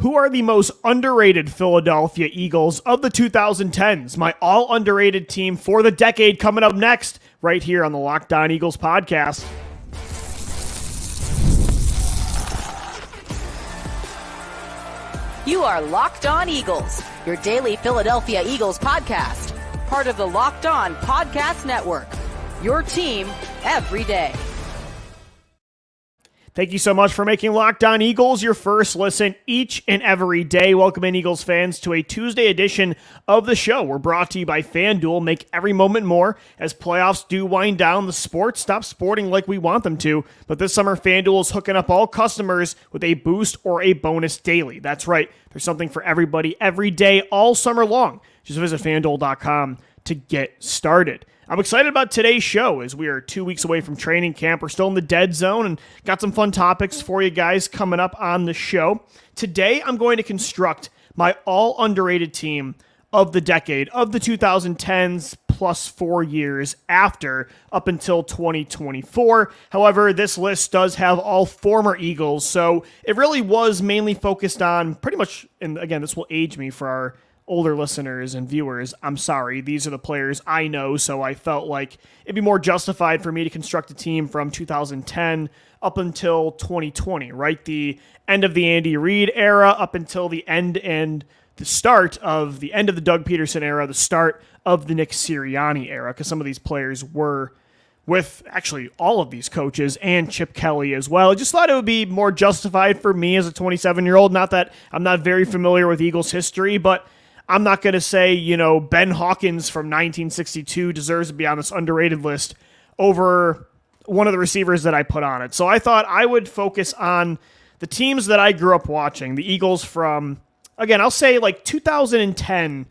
Who are the most underrated Philadelphia Eagles of the 2010s? My all underrated team for the decade coming up next, right here on the Locked On Eagles podcast. You are Locked On Eagles, your daily Philadelphia Eagles podcast. Part of the Locked On Podcast Network. Your team every day. Thank you so much for making Locked On Eagles your first listen each and every day. Welcome in, Eagles fans, to a Tuesday edition of the show. We're brought to you by FanDuel. Make every moment more as playoffs do wind down. The sports stop sporting like we want them to, but this summer FanDuel is hooking up all customers with a boost or a bonus daily. That's right. There's something for everybody every day all summer long. Just visit FanDuel.com to get started. I'm excited about today's show as we are 2 weeks away from training camp. We're still in the dead zone and got some fun topics for you guys coming up on the show. Today, I'm going to construct my all underrated team of the decade, of the 2010s plus 4 years after, up until 2024. However, this list does have all former Eagles, so it really was mainly focused on pretty much, and again, this will age me for our older listeners and viewers, I'm sorry. These are the players I know, so I felt like it'd be more justified for me to construct a team from 2010 up until 2020, right? The end of the Andy Reid era up until the end and the start of the end of the Doug Peterson era, the start of the Nick Sirianni era, because some of these players were with actually all of these coaches and Chip Kelly as well. I just thought it would be more justified for me as a 27-year-old. Not that I'm not very familiar with Eagles history, but I'm not going to say, Ben Hawkins from 1962 deserves to be on this underrated list over one of the receivers that I put on it. So I thought I would focus on the teams that I grew up watching. The Eagles from, again, I'll say like 2010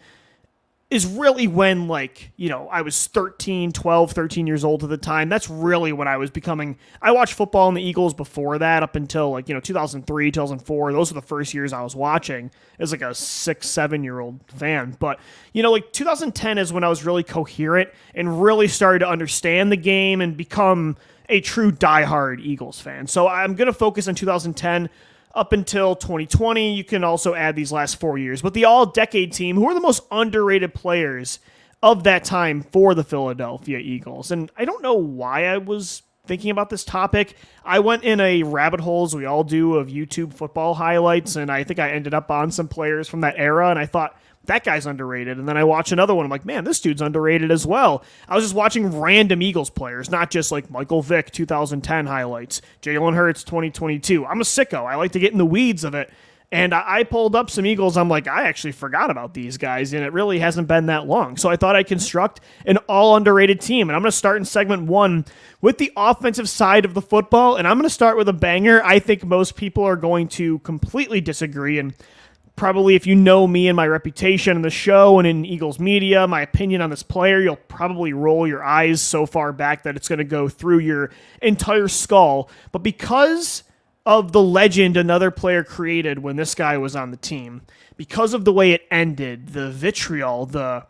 is really when, I was 13 years old at the time. That's really when I was becoming, I watched football and the Eagles before that up until 2003, 2004. Those were the first years I was watching as like a 6-7-year-old fan. But, 2010 is when I was really coherent and really started to understand the game and become a true diehard Eagles fan. So I'm going to focus on 2010 up until 2020. You can also add these last 4 years. But the all-decade team, who are the most underrated players of that time for the Philadelphia Eagles? And I don't know why I was thinking about this topic. I went in a rabbit hole, as we all do, of YouTube football highlights, and I think I ended up on some players from that era, and I thought, that guy's underrated. And then I watch another one. I'm like, man, this dude's underrated as well. I was just watching random Eagles players, not just like Michael Vick 2010 highlights, Jalen Hurts 2022. I'm a sicko. I like to get in the weeds of it. And I pulled up some Eagles. I'm like, I actually forgot about these guys, and it really hasn't been that long. So I thought I'd construct an all underrated team. And I'm going to start in segment one with the offensive side of the football. And I'm going to start with a banger. I think most people are going to completely disagree, and probably if you know me and my reputation in the show and in Eagles media, my opinion on this player, you'll probably roll your eyes so far back that it's going to go through your entire skull. But because of the legend another player created when this guy was on the team, because of the way it ended, the vitriol, the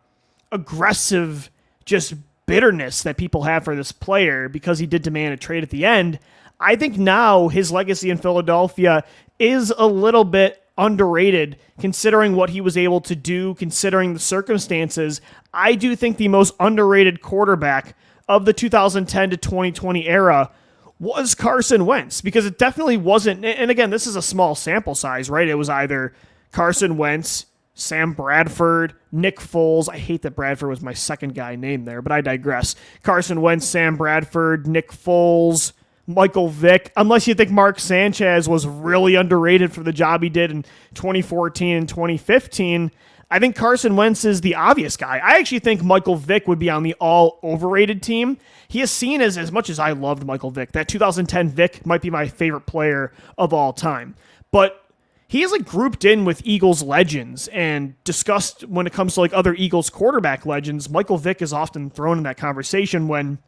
aggressive just bitterness that people have for this player because he did demand a trade at the end, I think now his legacy in Philadelphia is a little bit underrated considering what he was able to do, considering the circumstances. I do think the most underrated quarterback of the 2010 to 2020 era was Carson Wentz, because it definitely wasn't, and again, this is a small sample size, right? It was either Carson Wentz, Sam Bradford, Nick Foles. I hate that Bradford was my second guy named there, but I digress. Carson Wentz, Sam Bradford, Nick Foles, Michael Vick, unless you think Mark Sanchez was really underrated for the job he did in 2014 and 2015. I think Carson Wentz is the obvious guy. I actually think Michael Vick would be on the all overrated team. He is seen as much as I loved Michael Vick, that 2010 Vick might be my favorite player of all time. But he is grouped in with Eagles legends and discussed when it comes to other Eagles quarterback legends. Michael Vick is often thrown in that conversation when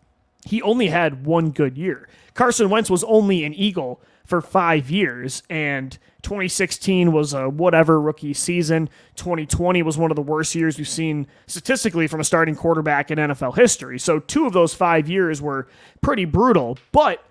he only had one good year. Carson Wentz was only an Eagle for 5 years, and 2016 was a whatever rookie season. 2020 was one of the worst years we've seen statistically from a starting quarterback in NFL history. So 2 of those 5 years were pretty brutal, but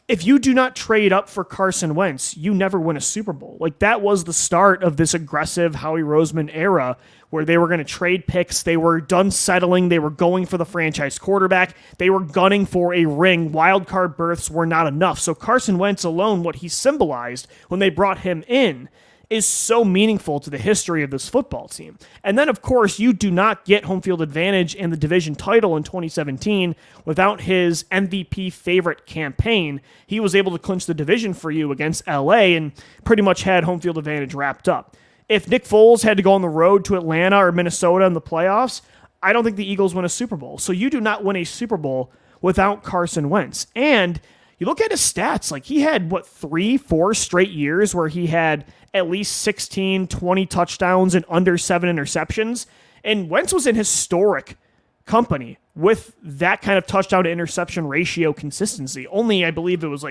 if you do not trade up for Carson Wentz, you never win a Super Bowl. Like, that was the start of this aggressive Howie Roseman era where they were going to trade picks. They were done settling. They were going for the franchise quarterback. They were gunning for a ring. Wild card berths were not enough. So Carson Wentz alone, what he symbolized when they brought him in, is so meaningful to the history of this football team. And then, of course, you do not get home field advantage and the division title in 2017 without his MVP favorite campaign. He was able to clinch the division for you against LA and pretty much had home field advantage wrapped up. If Nick Foles had to go on the road to Atlanta or Minnesota in the playoffs, I don't think the Eagles win a Super Bowl. So you do not win a Super Bowl without Carson Wentz. And you look at his stats, like he had, 3-4 straight years where he had at least 16, 20 touchdowns and under 7 interceptions. And Wentz was in historic company with that kind of touchdown to interception ratio consistency. Only, I believe it was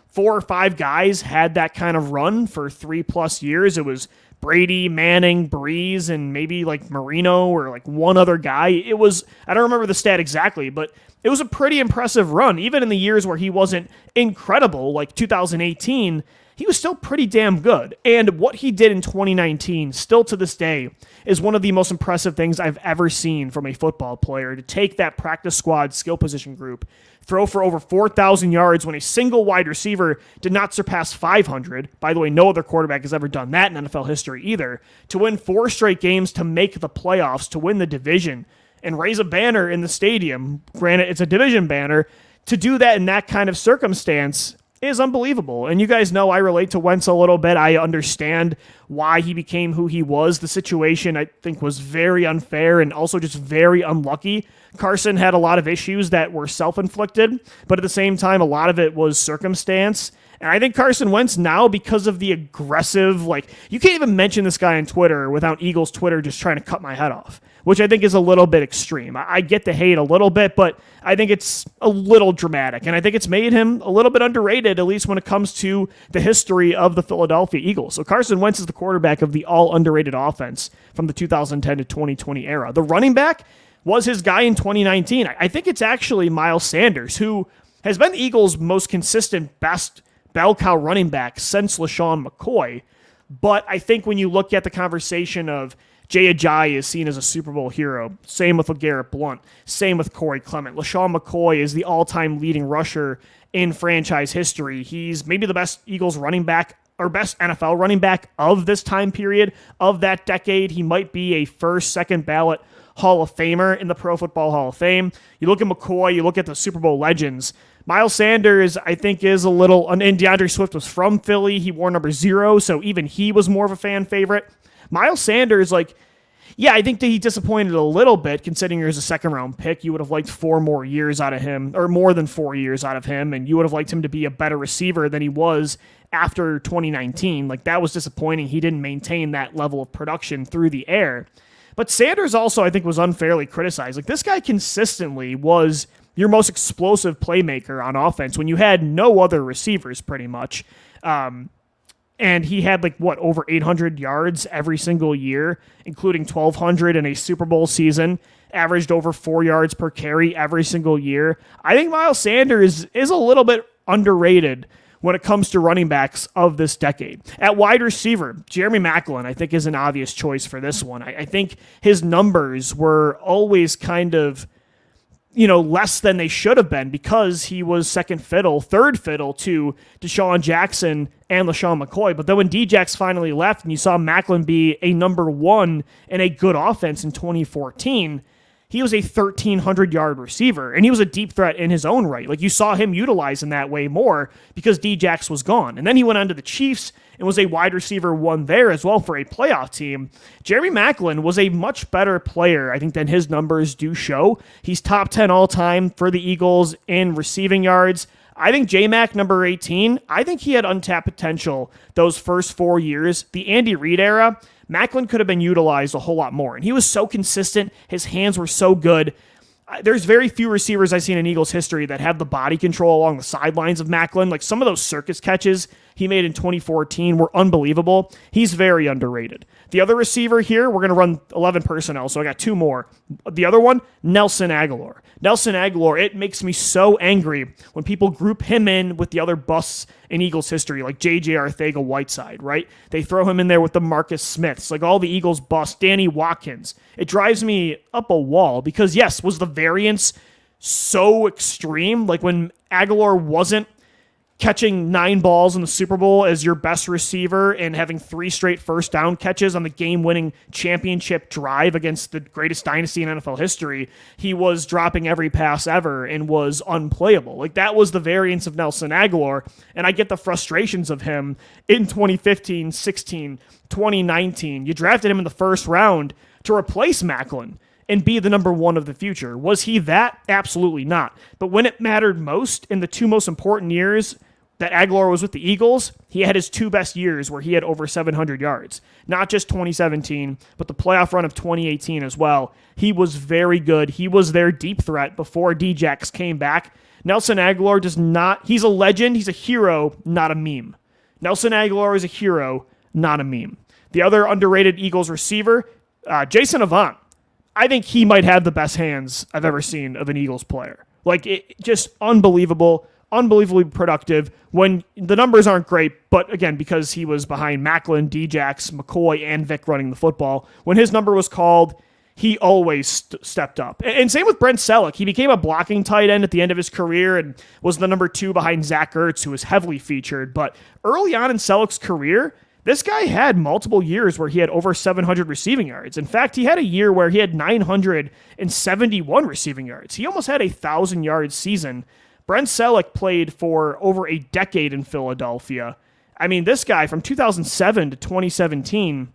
4 or 5 guys had that kind of run for 3+ years. It was Brady, Manning, Breeze, and maybe Marino or one other guy. It was, I don't remember the stat exactly, but it was a pretty impressive run. Even in the years where he wasn't incredible, like 2018, he was still pretty damn good. And what he did in 2019, still to this day, is one of the most impressive things I've ever seen from a football player. To take that practice squad skill position group, throw for over 4,000 yards when a single wide receiver did not surpass 500. By the way, no other quarterback has ever done that in NFL history either. To win 4 straight games, to make the playoffs, to win the division, and raise a banner in the stadium. Granted, it's a division banner. To do that in that kind of circumstance is unbelievable. And you guys know I relate to Wentz a little bit. I understand why he became who he was. The situation, I think, was very unfair and also just very unlucky. Carson had a lot of issues that were self-inflicted, but at the same time, a lot of it was circumstance. And I think Carson Wentz now, because of the aggressive, you can't even mention this guy on Twitter without Eagles Twitter just trying to cut my head off, which I think is a little bit extreme. I get the hate a little bit, but I think it's a little dramatic. And I think it's made him a little bit underrated, at least when it comes to the history of the Philadelphia Eagles. So Carson Wentz is the quarterback of the all underrated offense from the 2010 to 2020 era. The running back was his guy in 2019. I think it's actually Miles Sanders, who has been the Eagles' most consistent, best bell cow running back since LaShawn McCoy. But I think when you look at the conversation of Jay Ajayi is seen as a Super Bowl hero, same with LeGarrette Blount, same with Corey Clement. LaShawn McCoy is the all-time leading rusher in franchise history. He's maybe the best Eagles running back or best NFL running back of this time period, of that decade. He might be a first, second ballot Hall of Famer in the Pro Football Hall of Fame. You look at McCoy, you look at the Super Bowl legends. Miles Sanders, I think, is a little, and DeAndre Swift was from Philly. He wore number 0, so even he was more of a fan favorite. Miles Sanders, I think that he disappointed a little bit, considering he was a second-round pick. You would have liked 4 more years out of him, or more than 4 years out of him, and you would have liked him to be a better receiver than he was after 2019. That was disappointing. He didn't maintain that level of production through the air. But Sanders also, I think, was unfairly criticized. This guy consistently was your most explosive playmaker on offense when you had no other receivers, pretty much. And he had over 800 yards every single year, including 1,200 in a Super Bowl season, averaged over 4 yards per carry every single year. I think Miles Sanders is a little bit underrated when it comes to running backs of this decade. At wide receiver, Jeremy Maclin, I think, is an obvious choice for this one. I think his numbers were always kind of less than they should have been because he was third fiddle to Deshaun Jackson and LaShawn McCoy. But then when D-Jax finally left and you saw Maclin be a number 1 in a good offense in 2014, he was a 1,300-yard receiver, and he was a deep threat in his own right. You saw him utilized in that way more because D-Jax was gone. And then he went on to the Chiefs and was a wide receiver 1 there as well for a playoff team. Jeremy Maclin was a much better player, I think, than his numbers do show. He's top 10 all-time for the Eagles in receiving yards. I think J-Mac, number 18, I think he had untapped potential those first 4 years. The Andy Reid era, Maclin could have been utilized a whole lot more. And he was so consistent. His hands were so good. There's very few receivers I've seen in Eagles history that have the body control along the sidelines of Maclin. Some of those circus catches he made in 2014 were unbelievable. He's very underrated. The other receiver here, we're going to run 11 personnel, so I got two more. The other one, Nelson Agholor. Nelson Agholor, it makes me so angry when people group him in with the other busts in Eagles history, like J.J. Arcega-Whiteside, right? They throw him in there with the Marcus Smiths, like all the Eagles busts, Danny Watkins. It drives me up a wall because, yes, was the variance so extreme? Like when Agholor wasn't catching 9 balls in the Super Bowl as your best receiver and having 3 straight first down catches on the game-winning championship drive against the greatest dynasty in NFL history, he was dropping every pass ever and was unplayable. Like that was the variance of Nelson Agholor, and I get the frustrations of him in 2015, 16, 2019. You drafted him in the first round to replace Macklin and be the number one of the future. Was he that? Absolutely not. But when it mattered most, in the 2 most important years that Agholor was with the Eagles, he had his 2 best years where he had over 700 yards. Not just 2017, but the playoff run of 2018 as well. He was very good. He was their deep threat before Djax came back. Nelson Agholor does not, he's a legend, he's a hero, not a meme. Nelson Agholor is a hero, not a meme. The other underrated Eagles receiver, Jason Avant. I think he might have the best hands I've ever seen of an Eagles player. Like, just unbelievable, unbelievably productive when the numbers aren't great, but again, because he was behind Macklin, Djax, McCoy, and Vick running the football. When his number was called, he always stepped up. And same with Brent Selleck. He became a blocking tight end at the end of his career and was the number 2 behind Zach Ertz, who was heavily featured. But early on in Selleck's career, this guy had multiple years where he had over 700 receiving yards. In fact, he had a year where he had 971 receiving yards. He almost had a 1,000-yard season. Brent Selleck played for over a decade in Philadelphia. I mean, this guy from 2007 to 2017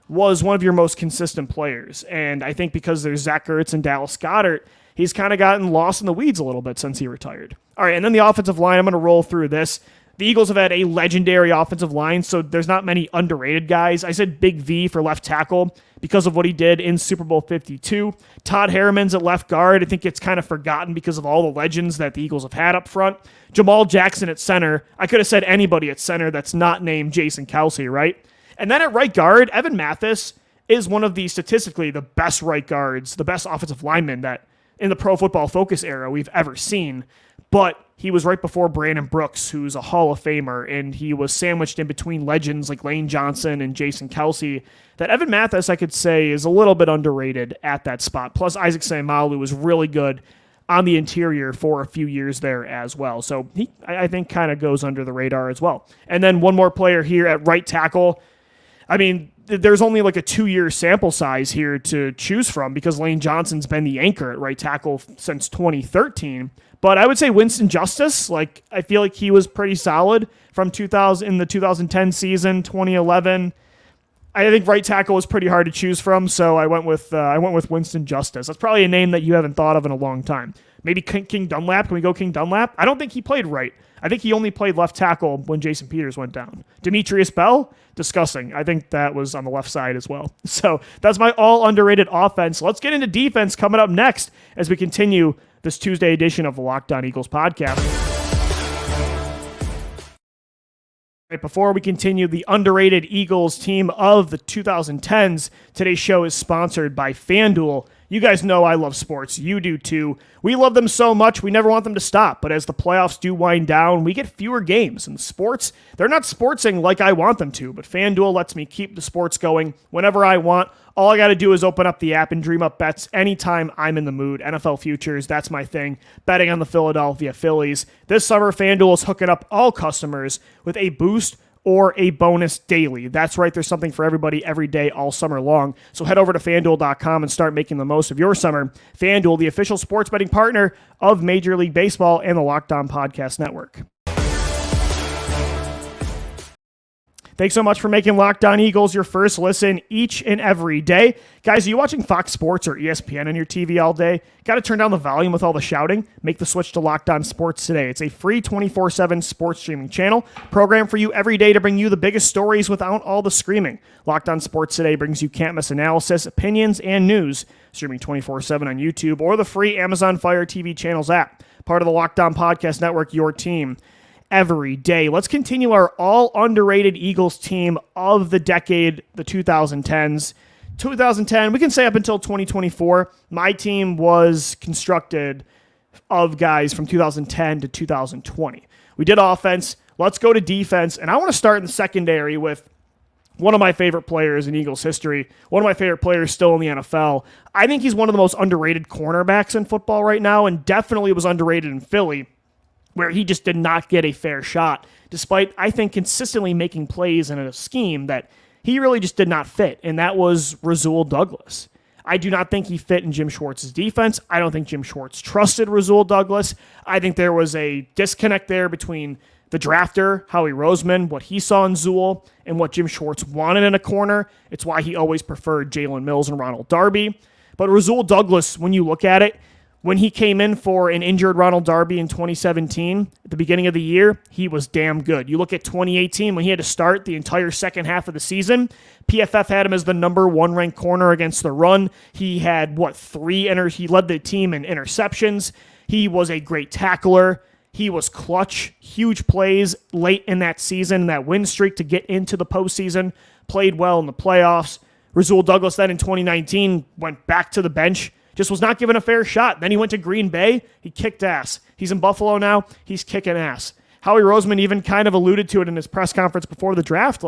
was one of your most consistent players. And I think because there's Zach Ertz and Dallas Goedert, he's kind of gotten lost in the weeds a little bit since he retired. All right, and then the offensive line, I'm going to roll through this. The Eagles have had a legendary offensive line, so there's not many underrated guys. I said Big V for left tackle because of what he did in Super Bowl 52. Todd Harriman's at left guard. I think it's kind of forgotten because of all the legends that the Eagles have had up front. Jamal Jackson at center. I could have said anybody at center that's not named Jason Kelce, right? And then at right guard, Evan Mathis is one of the statistically the best right guards, the best offensive linemen that in the Pro Football Focus era we've ever seen. But he was right before Brandon Brooks, who's a Hall of Famer, and he was sandwiched in between legends like Lane Johnson and Jason Kelce. That Evan Mathis, I could say, is a little bit underrated at that spot. Plus, Isaac Seumalo was really good on the interior for a few years there as well. So he, I think, kind of goes under the radar as well. And then one more player here at right tackle. I mean, there's only like a 2-year sample size here to choose from because Lane Johnson's been the anchor at right tackle since 2013. But I would say Winston Justice, like I feel like he was pretty solid from 2000 in the 2010 season, 2011. I think right tackle was pretty hard to choose from, so I went with Winston Justice. That's probably a name that you haven't thought of in a long time. Maybe King Dunlap. Can we go King Dunlap? I don't think he played right. I think he only played left tackle when Jason Peters went down. Demetrius Bell, disgusting. I think that was on the left side as well. So that's my all underrated offense. Let's get into defense coming up next as we continue this Tuesday edition of the Locked On Eagles podcast. Right, before we continue the underrated Eagles team of the 2010s, today's show is sponsored by FanDuel. You guys know I love sports. You do too. We love them so much, we never want them to stop. But as the playoffs do wind down, we get fewer games. And sports, they're not sportsing like I want them to. But FanDuel lets me keep the sports going whenever I want. All I got to do is open up the app and dream up bets anytime I'm in the mood. NFL futures, that's my thing. Betting on the Philadelphia Phillies. This summer, FanDuel is hooking up all customers with a boost or a bonus daily. That's right, there's something for everybody every day all summer long. So head over to FanDuel.com and start making the most of your summer. FanDuel, the official sports betting partner of Major League Baseball and the Locked On Podcast Network. Thanks so much for making Locked On Eagles your first listen each and every day. Guys, are you watching Fox Sports or ESPN on your TV all day? Got to turn down the volume with all the shouting? Make the switch to Locked On Sports today. It's a free 24/7 sports streaming channel programmed for you every day to bring you the biggest stories without all the screaming. Locked On Sports today brings you can't-miss analysis, opinions, and news, streaming 24/7 on YouTube or the free Amazon Fire TV channels app. Part of the Locked On Podcast Network, your team every day. Let's continue our all underrated Eagles team of the decade, the 2010s. 2010, we can say up until 2024, my team was constructed of guys from 2010 to 2020. We did offense. Let's go to defense. And I want to start in the secondary with one of my favorite players in Eagles history, one of my favorite players still in the NFL. I think he's one of the most underrated cornerbacks in football right now, and definitely was underrated in Philly, where he just did not get a fair shot, despite, I think, consistently making plays in a scheme that he really just did not fit, and that was Rasul Douglas. I do not think he fit in Jim Schwartz's defense. I don't think Jim Schwartz trusted Rasul Douglas. I think there was a disconnect there between the drafter, Howie Roseman, what he saw in Zool, and what Jim Schwartz wanted in a corner. It's why he always preferred Jalen Mills and Ronald Darby. But Rasul Douglas, when you look at it, when he came in for an injured Ronald Darby in 2017, at the beginning of the year, he was damn good. You look at 2018, when he had to start the entire second half of the season, PFF had him as the number 1 ranked corner against the run. He had, he led the team in interceptions. He was a great tackler. He was clutch, huge plays late in that season, that win streak to get into the postseason, played well in the playoffs. Rasul Douglas then in 2019 went back to the bench, just was not given a fair shot. Then he went to Green Bay. He kicked ass. He's in Buffalo now. He's kicking ass. Howie Roseman even kind of alluded to it in his press conference before the draft.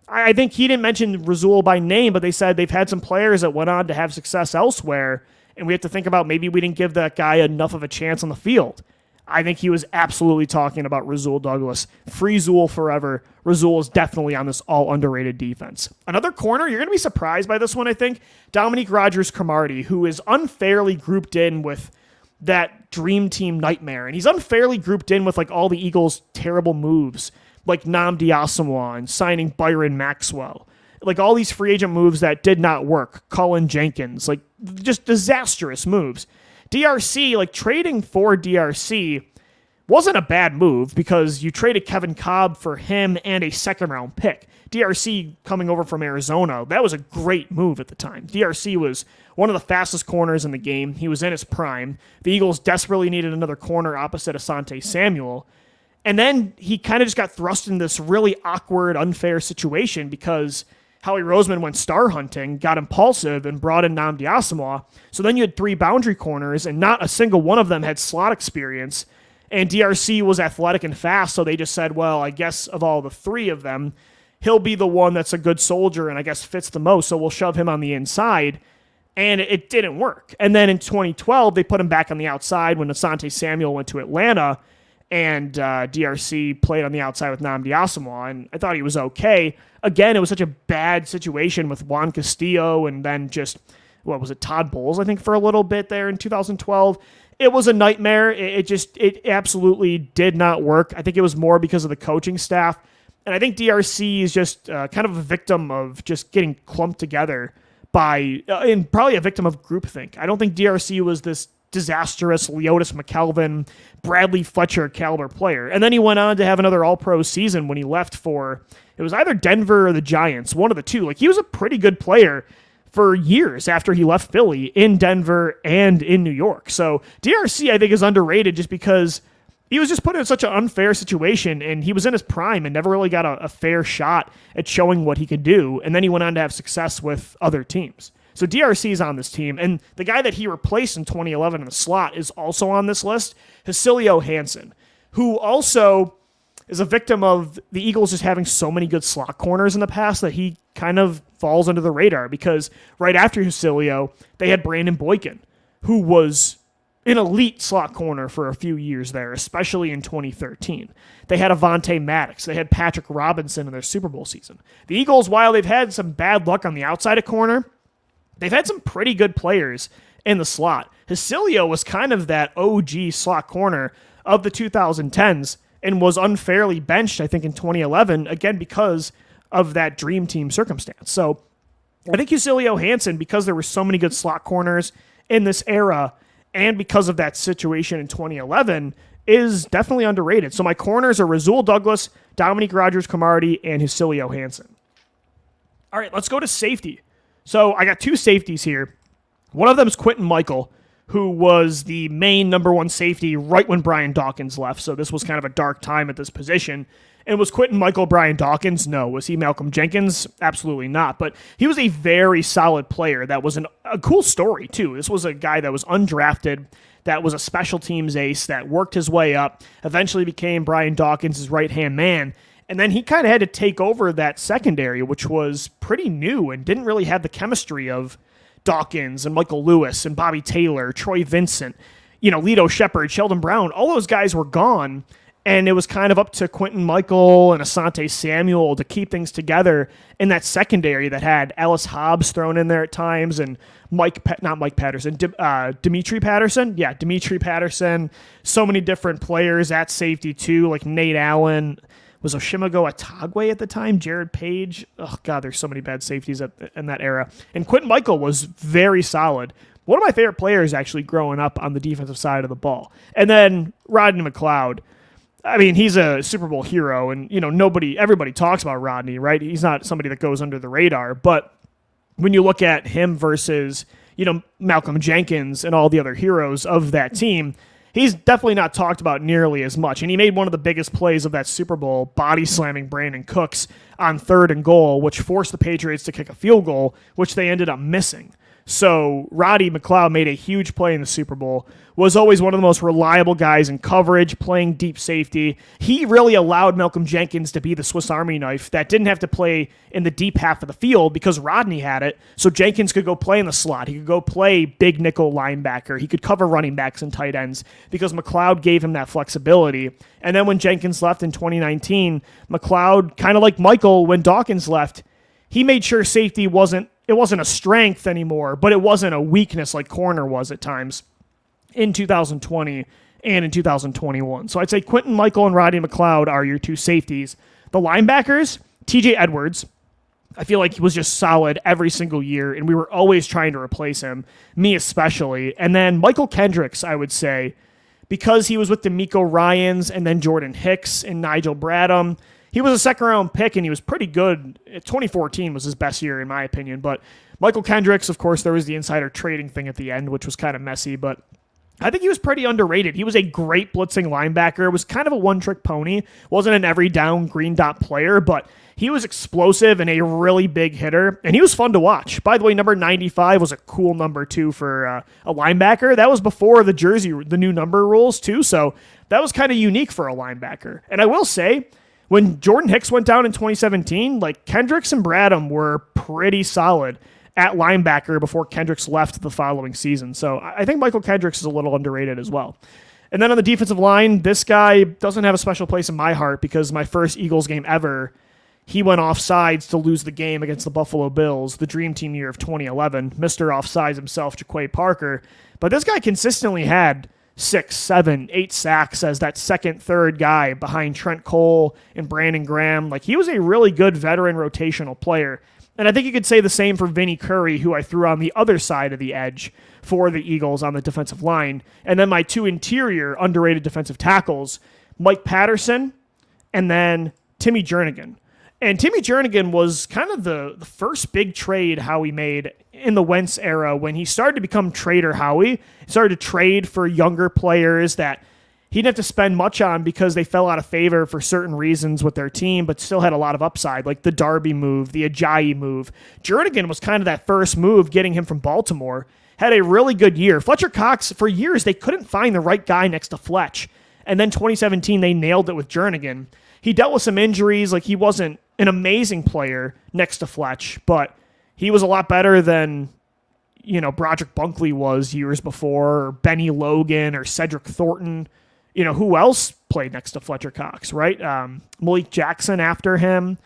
I think he didn't mention Rasul by name, but they said they've had some players that went on to have success elsewhere, and we have to think about maybe we didn't give that guy enough of a chance on the field. I think he was absolutely talking about Rasul Douglas. Free Zool forever. Rasul is definitely on this all underrated defense. Another corner, you're going to be surprised by this one, I think. Dominique Rodgers-Cromartie, who is unfairly grouped in with that dream team nightmare. And he's unfairly grouped in with all the Eagles' terrible moves, like Nnamdi Asomugha and signing Byron Maxwell. All these free agent moves that did not work. Cullen Jenkins, just disastrous moves. DRC, trading for DRC wasn't a bad move because you traded Kevin Cobb for him and a second-round pick. DRC coming over from Arizona, that was a great move at the time. DRC was one of the fastest corners in the game. He was in his prime. The Eagles desperately needed another corner opposite Asante Samuel. And then he kind of just got thrust in this really awkward, unfair situation because Howie Roseman went star hunting, got impulsive, and brought in Nnamdi Asomugha. So then you had 3 boundary corners, and not a single one of them had slot experience. And DRC was athletic and fast, so they just said, well, I guess of all the 3 of them, he'll be the one that's a good soldier and I guess fits the most, so we'll shove him on the inside. And it didn't work. And then in 2012, they put him back on the outside when Asante Samuel went to Atlanta, and DRC played on the outside with Nnamdi Asomugha, and I thought he was okay. Again, it was such a bad situation with Juan Castillo and then just, Todd Bowles, I think, for a little bit there in 2012. It was a nightmare. It absolutely did not work. I think it was more because of the coaching staff, and I think DRC is just kind of a victim of just getting clumped together and probably a victim of groupthink. I don't think DRC was this disastrous Leotis McKelvin, Bradley Fletcher caliber player. And then he went on to have another all-pro season when he left for, it was either Denver or the Giants, one of the two. He was a pretty good player for years after he left Philly in Denver and in New York. So DRC, I think, is underrated just because he was just put in such an unfair situation, and he was in his prime and never really got a fair shot at showing what he could do. And then he went on to have success with other teams. So DRC is on this team, and the guy that he replaced in 2011 in the slot is also on this list, Hysilio Hansen, who also is a victim of the Eagles just having so many good slot corners in the past that he kind of falls under the radar because right after Hysilio, they had Brandon Boykin, who was an elite slot corner for a few years there, especially in 2013. They had Avonte Maddox. They had Patrick Robinson in their Super Bowl season. The Eagles, while they've had some bad luck on the outside of corner, they've had some pretty good players in the slot. Hysilio was kind of that OG slot corner of the 2010s and was unfairly benched, I think, in 2011, again, because of that dream team circumstance. So I think Hysilio Hansen, because there were so many good slot corners in this era and because of that situation in 2011, is definitely underrated. So my corners are Rasul Douglas, Dominique Rodgers-Cromartie, and Hysilio Hansen. All right, let's go to safety. So I got 2 safeties here. One of them is Quentin Michael, who was the main number one safety right when Brian Dawkins left. So this was kind of a dark time at this position. And was Quentin Michael Brian Dawkins? No. Was he Malcolm Jenkins? Absolutely not. But he was a very solid player. That was a cool story, too. This was a guy that was undrafted, that was a special teams ace, that worked his way up, eventually became Brian Dawkins' right-hand man. And then he kind of had to take over that secondary, which was pretty new and didn't really have the chemistry of Dawkins and Michael Lewis and Bobby Taylor, Troy Vincent, Lito Shepard, Sheldon Brown. All those guys were gone. And it was kind of up to Quentin Michael and Asante Samuel to keep things together in that secondary that had Ellis Hobbs thrown in there at times and Dimitri Patterson. Yeah, Dimitri Patterson. So many different players at safety too, like Nate Allen. Was Oshimago Atagwe at the time? Jared Page? Oh, God, there's so many bad safeties in that era. And Quentin Michael was very solid. One of my favorite players actually growing up on the defensive side of the ball. And then Rodney McLeod. I mean, he's a Super Bowl hero, and everybody talks about Rodney, right? He's not somebody that goes under the radar, but when you look at him versus, Malcolm Jenkins and all the other heroes of that team, he's definitely not talked about nearly as much. And he made one of the biggest plays of that Super Bowl, body slamming Brandon Cooks on 3rd and goal, which forced the Patriots to kick a field goal, which they ended up missing. So Roddy McLeod made a huge play in the Super Bowl, was always one of the most reliable guys in coverage, playing deep safety. He really allowed Malcolm Jenkins to be the Swiss Army knife that didn't have to play in the deep half of the field because Rodney had it, so Jenkins could go play in the slot. He could go play big nickel linebacker. He could cover running backs and tight ends because McLeod gave him that flexibility. And then when Jenkins left in 2019, McLeod, kind of like Michael when Dawkins left, he made sure safety wasn't a strength anymore, but it wasn't a weakness like corner was at times in 2020 and in 2021. So I'd say Quentin Michael and Roddy McLeod are your two safeties. The linebackers, TJ Edwards, I feel like he was just solid every single year, and we were always trying to replace him, me especially. And then Michael Kendricks, I would say, because he was with D'Amico Ryans and then Jordan Hicks and Nigel Bradham, he was a second-round pick, and he was pretty good. 2014 was his best year, in my opinion. But Michael Kendricks, of course, there was the insider trading thing at the end, which was kind of messy. But I think he was pretty underrated. He was a great blitzing linebacker. Was kind of a one-trick pony. Wasn't an every-down green dot player, but he was explosive and a really big hitter. And he was fun to watch. By the way, number 95 was a cool number, too, for a linebacker. That was before the new number rules, too. So that was kind of unique for a linebacker. And I will say, when Jordan Hicks went down in 2017, Kendricks and Bradham were pretty solid at linebacker before Kendricks left the following season. So I think Michael Kendricks is a little underrated as well. And then on the defensive line, this guy doesn't have a special place in my heart because my first Eagles game ever, he went off sides to lose the game against the Buffalo Bills, the dream team year of 2011. Mr. Offsides himself, Jaquay Parker. But this guy consistently had 6, 7, 8 sacks as that second, third guy behind Trent Cole and Brandon Graham. He was a really good veteran rotational player. And I think you could say the same for Vinnie Curry, who I threw on the other side of the edge for the Eagles on the defensive line. And then my two interior underrated defensive tackles, Mike Patterson and then Timmy Jernigan. And Timmy Jernigan was kind of the first big trade Howie made in the Wentz era when he started to become Trader Howie. He started to trade for younger players that he didn't have to spend much on because they fell out of favor for certain reasons with their team, but still had a lot of upside, like the Darby move, the Ajayi move. Jernigan was kind of that first move getting him from Baltimore. Had a really good year. Fletcher Cox, for years, they couldn't find the right guy next to Fletch. And then 2017, they nailed it with Jernigan. He dealt with some injuries. He wasn't an amazing player next to Fletch, but he was a lot better than, Broderick Bunkley was years before, or Benny Logan, or Cedric Thornton. Who else played next to Fletcher Cox, right? Malik Jackson after him.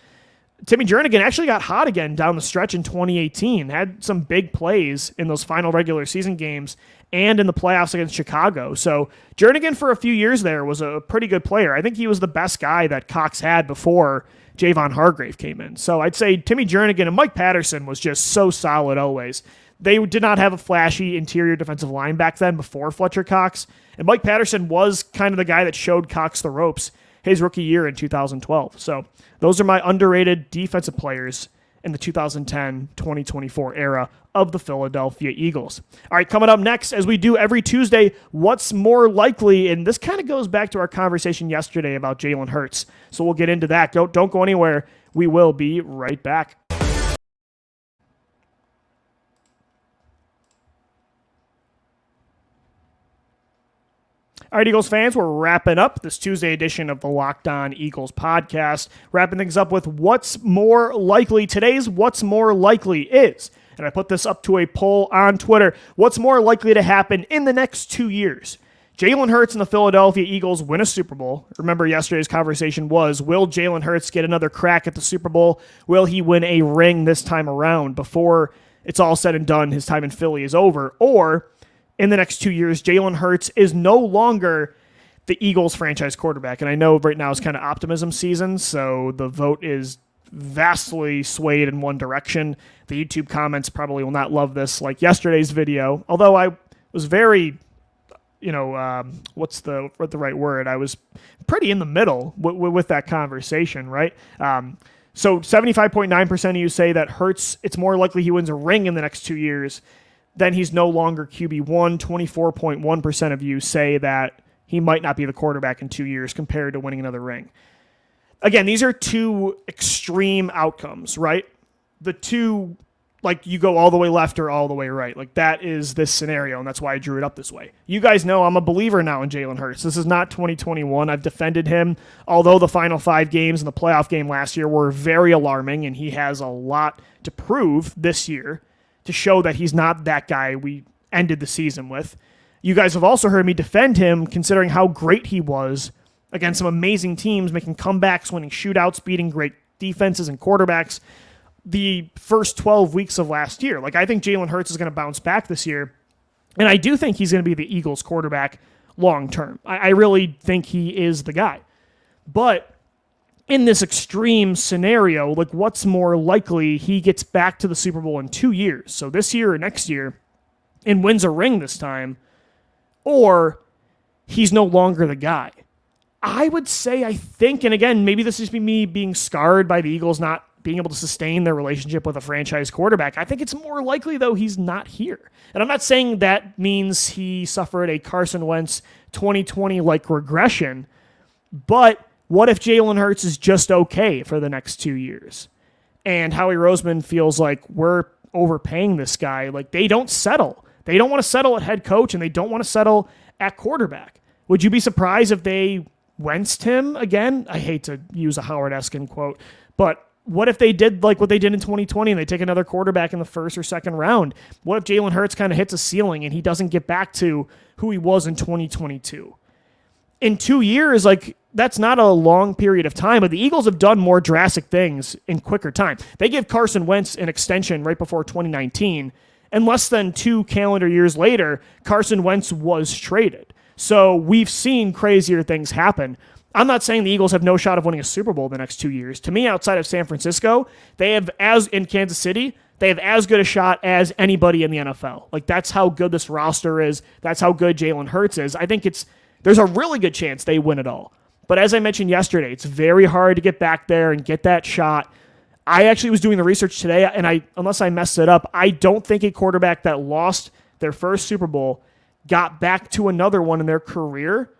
Timmy Jernigan actually got hot again down the stretch in 2018, had some big plays in those final regular season games and in the playoffs against Chicago. So Jernigan for a few years there was a pretty good player. I think he was the best guy that Cox had before Javon Hargrave came in. So I'd say Timmy Jernigan and Mike Patterson was just so solid always. They did not have a flashy interior defensive line back then before Fletcher Cox. And Mike Patterson was kind of the guy that showed Cox the ropes his rookie year in 2012. So those are my underrated defensive players in the 2010-2024 era of the Philadelphia Eagles. All right, coming up next, as we do every Tuesday, what's more likely, and this kind of goes back to our conversation yesterday about Jalen Hurts, so we'll get into that. Don't go anywhere. We will be right back. All right, Eagles fans, we're wrapping up this Tuesday edition of the Locked On Eagles podcast, wrapping things up with what's more likely. Today's what's more likely is, and I put this up to a poll on Twitter, what's more likely to happen in the next 2 years? Jalen Hurts and the Philadelphia Eagles win a Super Bowl. Remember, yesterday's conversation was, will Jalen Hurts get another crack at the Super Bowl? Will he win a ring this time around before it's all said and done, his time in Philly is over? Or in the next 2 years, Jalen Hurts is no longer the Eagles franchise quarterback. And I know right now is kind of optimism season, so the vote is vastly swayed in one direction. The YouTube comments probably will not love this like yesterday's video, although I was very, what's the right word? I was pretty in the middle with that conversation, right? So 75.9% of you say that Hurts, it's more likely he wins a ring in the next 2 years. Then he's no longer QB1. 24.1% of you say that he might not be the quarterback in 2 years compared to winning another ring. Again, these are two extreme outcomes, right? The two, like you go all the way left or all the way right. Like that is this scenario, and that's why I drew it up this way. You guys know I'm a believer now in Jalen Hurts. This is not 2021. I've defended him, although the final 5 games and the playoff game last year were very alarming, and he has a lot to prove this year to show that he's not that guy we ended the season with. You guys have also heard me defend him considering how great he was against some amazing teams, making comebacks, winning shootouts, beating great defenses and quarterbacks the first 12 weeks of last year. Like, I think Jalen Hurts is going to bounce back this year, and I do think he's going to be the Eagles quarterback long term. I really think he is the guy. But in this extreme scenario, like what's more likely, he gets back to the Super Bowl in 2 years, so this year or next year, and wins a ring this time, or he's no longer the guy. I would say, I think, and again, maybe this is me being scarred by the Eagles not being able to sustain their relationship with a franchise quarterback. I think it's more likely, though, he's not here. And I'm not saying that means he suffered a Carson Wentz 2020-like regression, but what if Jalen Hurts is just okay for the next 2 years? And Howie Roseman feels like we're overpaying this guy. Like, they don't settle. They don't want to settle at head coach, and they don't want to settle at quarterback. Would you be surprised if they Wentzed him again? I hate to use a Howard Eskin quote, but what if they did like what they did in 2020 and they take another quarterback in the first or second round? What if Jalen Hurts kind of hits a ceiling and he doesn't get back to who he was in 2022? In 2 years, like, that's not a long period of time, but the Eagles have done more drastic things in quicker time. They gave Carson Wentz an extension right before 2019, and less than 2 calendar years later, Carson Wentz was traded. So we've seen crazier things happen. I'm not saying the Eagles have no shot of winning a Super Bowl the next 2 years. To me, outside of San Francisco, they have, as in Kansas City, they have as good a shot as anybody in the NFL. Like, that's how good this roster is. That's how good Jalen Hurts is. I think there's a really good chance they win it all. But as I mentioned yesterday, it's very hard to get back there and get that shot. I actually was doing the research today, and unless I messed it up, I don't think a quarterback that lost their first Super Bowl got back to another one in their career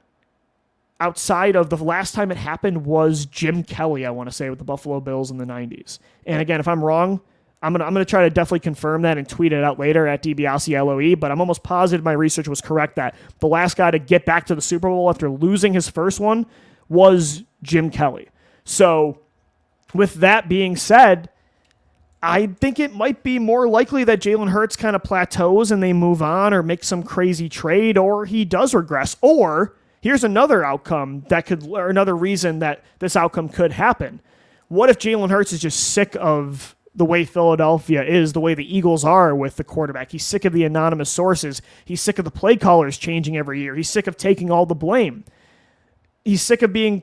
outside of the last time it happened was Jim Kelly, I want to say, with the Buffalo Bills in the 90s. And again, if I'm wrong, I'm gonna try to definitely confirm that and tweet it out later at DiBiaseLOE, but I'm almost positive my research was correct that the last guy to get back to the Super Bowl after losing his first one was Jim Kelly. So with that being said, I think it might be more likely that Jalen Hurts kind of plateaus and they move on or make some crazy trade, or he does regress. Or here's another outcome or another reason that this outcome could happen. What if Jalen Hurts is just sick of the way Philadelphia is, the way the Eagles are with the quarterback? He's sick of the anonymous sources. He's sick of the play callers changing every year. He's sick of taking all the blame. He's sick of being,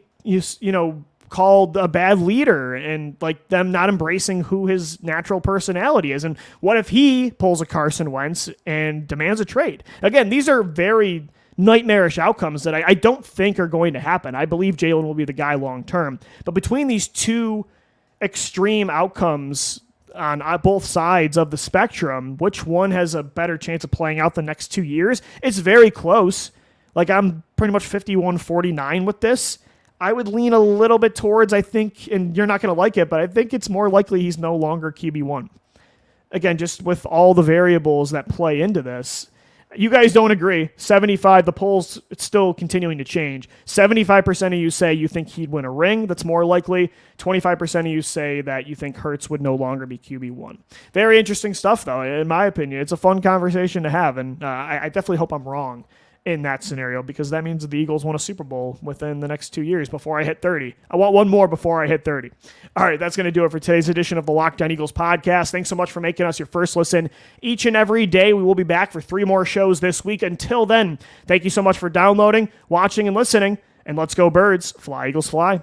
called a bad leader and like them not embracing who his natural personality is. And what if he pulls a Carson Wentz and demands a trade? Again, these are very nightmarish outcomes that I don't think are going to happen. I believe Jalen will be the guy long term. But between these two extreme outcomes, on both sides of the spectrum, which one has a better chance of playing out the next 2 years, it's very close. Like, I'm pretty much 51-49 with this. I would lean a little bit towards, I think, and you're not going to like it, but I think it's more likely he's no longer QB1. Again, just with all the variables that play into this. You guys don't agree. 75, the polls, it's still continuing to change. 75% of you say you think he'd win a ring. That's more likely. 25% of you say that you think Hurts would no longer be QB1. Very interesting stuff, though, in my opinion. It's a fun conversation to have, and I definitely hope I'm wrong in that scenario, because that means that the Eagles won a Super Bowl within the next 2 years before I hit 30. I want one more before I hit 30. All right, that's going to do it for today's edition of the Locked On Eagles podcast. Thanks so much for making us your first listen each and every day. We will be back for 3 more shows this week. Until then, thank you so much for downloading, watching, and listening. And let's go Birds. Fly, Eagles, fly.